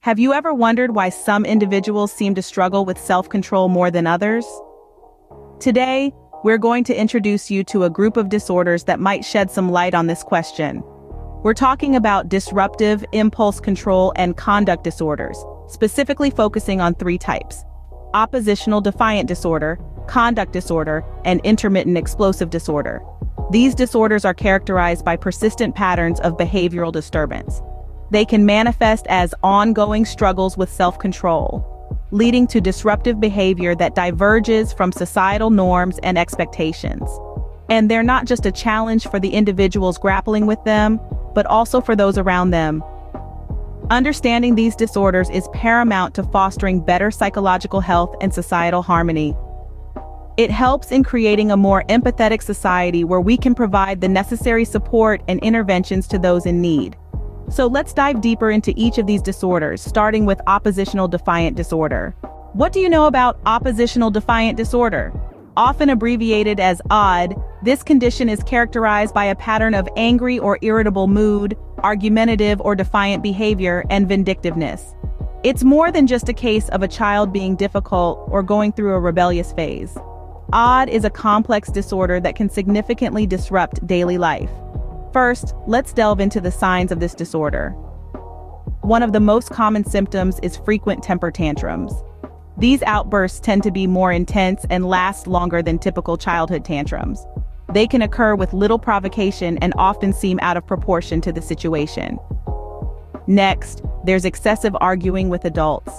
Have you ever wondered why some individuals seem to struggle with self-control more than others? Today, we're going to introduce you to a group of disorders that might shed some light on this question. We're talking about disruptive, impulse control, and conduct disorders, specifically focusing on three types: oppositional defiant disorder, conduct disorder, and intermittent explosive disorder. These disorders are characterized by persistent patterns of behavioral disturbance. They can manifest as ongoing struggles with self-control, leading to disruptive behavior that diverges from societal norms and expectations. And they're not just a challenge for the individuals grappling with them, but also for those around them. Understanding these disorders is paramount to fostering better psychological health and societal harmony. It helps in creating a more empathetic society where we can provide the necessary support and interventions to those in need. So let's dive deeper into each of these disorders, starting with oppositional defiant disorder. What do you know about oppositional defiant disorder? Often abbreviated as ODD, this condition is characterized by a pattern of angry or irritable mood, argumentative or defiant behavior, and vindictiveness. It's more than just a case of a child being difficult or going through a rebellious phase. ODD is a complex disorder that can significantly disrupt daily life. First, let's delve into the signs of this disorder. One of the most common symptoms is frequent temper tantrums. These outbursts tend to be more intense and last longer than typical childhood tantrums. They can occur with little provocation and often seem out of proportion to the situation. Next, there's excessive arguing with adults.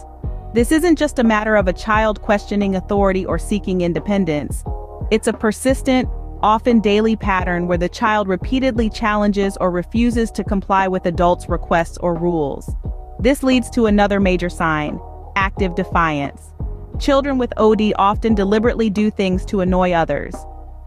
This isn't just a matter of a child questioning authority or seeking independence. It's a persistent, often daily pattern where the child repeatedly challenges or refuses to comply with adults' requests or rules. This leads to another major sign: active defiance. Children with OD often deliberately do things to annoy others.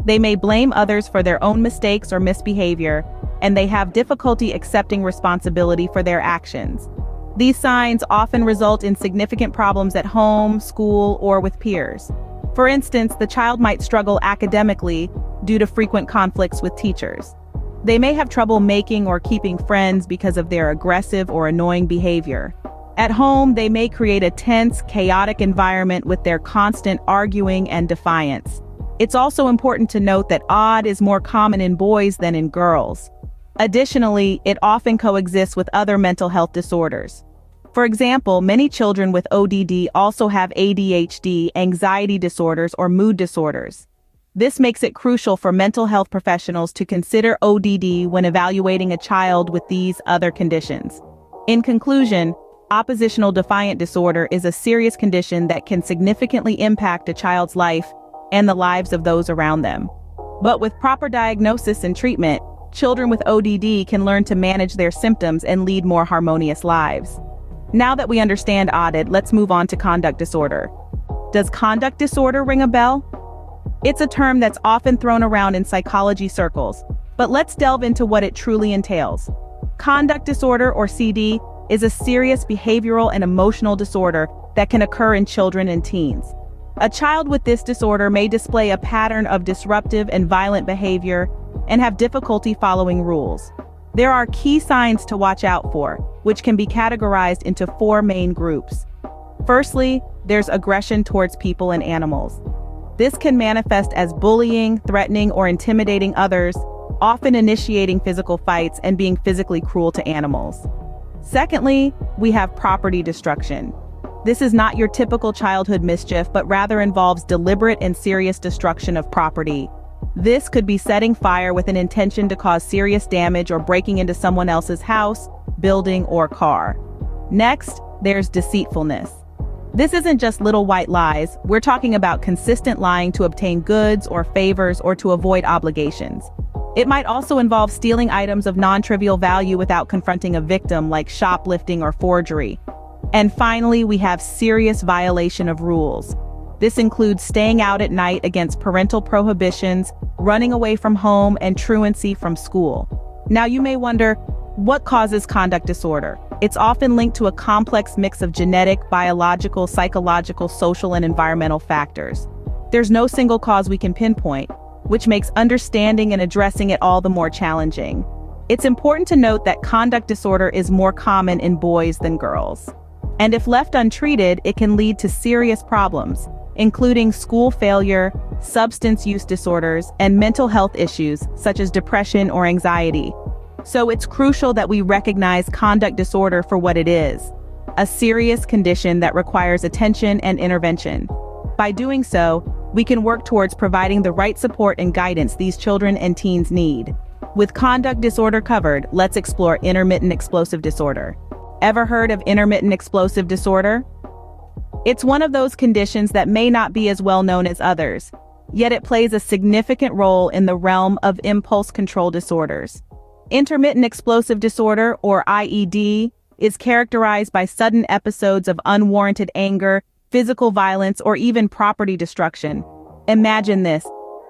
They may blame others for their own mistakes or misbehavior, and they have difficulty accepting responsibility for their actions. These signs often result in significant problems at home, school, or with peers. For instance, the child might struggle academically due to frequent conflicts with teachers. They may have trouble making or keeping friends because of their aggressive or annoying behavior. At home, they may create a tense, chaotic environment with their constant arguing and defiance. It's also important to note that ODD is more common in boys than in girls. Additionally, it often coexists with other mental health disorders. For example, many children with ODD also have ADHD, anxiety disorders, or mood disorders. This makes it crucial for mental health professionals to consider ODD when evaluating a child with these other conditions. In conclusion, oppositional defiant disorder is a serious condition that can significantly impact a child's life and the lives of those around them. But with proper diagnosis and treatment, children with ODD can learn to manage their symptoms and lead more harmonious lives. Now that we understand ODD, let's move on to conduct disorder. Does conduct disorder ring a bell? It's a term that's often thrown around in psychology circles, but let's delve into what it truly entails. Conduct disorder, or CD, is a serious behavioral and emotional disorder that can occur in children and teens. A child with this disorder may display a pattern of disruptive and violent behavior and have difficulty following rules. There are key signs to watch out for, which can be categorized into four main groups. Firstly, there's aggression towards people and animals. This can manifest as bullying, threatening, or intimidating others, often initiating physical fights and being physically cruel to animals. Secondly, we have property destruction. This is not your typical childhood mischief, but rather involves deliberate and serious destruction of property. This could be setting fire with an intention to cause serious damage or breaking into someone else's house, building, or car. Next, there's deceitfulness. This isn't just little white lies. We're talking about consistent lying to obtain goods or favors or to avoid obligations. It might also involve stealing items of non-trivial value without confronting a victim, like shoplifting or forgery. And finally, we have serious violation of rules. This includes staying out at night against parental prohibitions, running away from home, and truancy from school. Now you may wonder, what causes conduct disorder? It's often linked to a complex mix of genetic, biological, psychological, social, and environmental factors. There's no single cause we can pinpoint, which makes understanding and addressing it all the more challenging. It's important to note that conduct disorder is more common in boys than girls. And if left untreated, it can lead to serious problems, including school failure, substance use disorders, and mental health issues such as depression or anxiety. So it's crucial that we recognize conduct disorder for what it is, a serious condition that requires attention and intervention. By doing so, we can work towards providing the right support and guidance these children and teens need. With conduct disorder covered, let's explore intermittent explosive disorder. Ever heard of intermittent explosive disorder? It's one of those conditions that may not be as well known as others, yet it plays a significant role in the realm of impulse control disorders. Intermittent explosive disorder, or IED, is characterized by sudden episodes of unwarranted anger, physical violence, or even property destruction. Imagine this.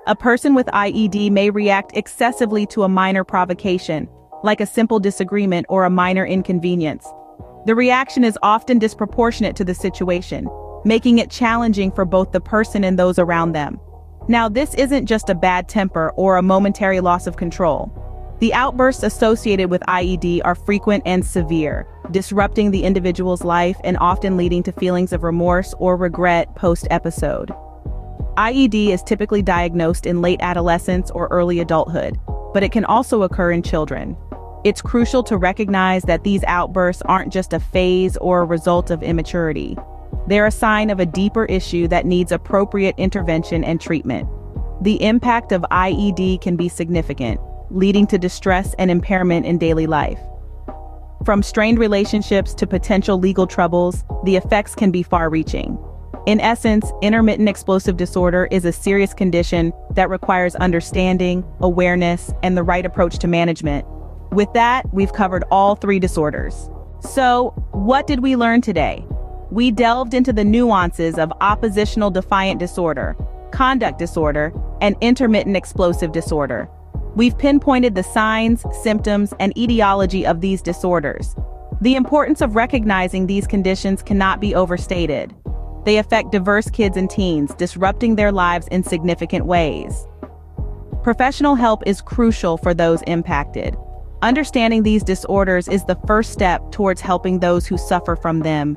A person with IED may react excessively to a minor provocation, like a simple disagreement or a minor inconvenience. The reaction is often disproportionate to the situation, making it challenging for both the person and those around them. Now, this isn't just a bad temper or a momentary loss of control. The outbursts associated with IED are frequent and severe, disrupting the individual's life and often leading to feelings of remorse or regret post-episode. IED is typically diagnosed in late adolescence or early adulthood, but it can also occur in children. It's crucial to recognize that these outbursts aren't just a phase or a result of immaturity. They're a sign of a deeper issue that needs appropriate intervention and treatment. The impact of IED can be significant, leading to distress and impairment in daily life. From strained relationships to potential legal troubles, the effects can be far-reaching. In essence, intermittent explosive disorder is a serious condition that requires understanding, awareness, and the right approach to management. With that, we've covered all three disorders. So, what did we learn today? We delved into the nuances of oppositional defiant disorder, conduct disorder, and intermittent explosive disorder. We've pinpointed the signs, symptoms, and etiology of these disorders. The importance of recognizing these conditions cannot be overstated. They affect diverse kids and teens, disrupting their lives in significant ways. Professional help is crucial for those impacted. Understanding these disorders is the first step towards helping those who suffer from them.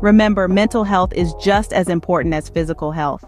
Remember, mental health is just as important as physical health.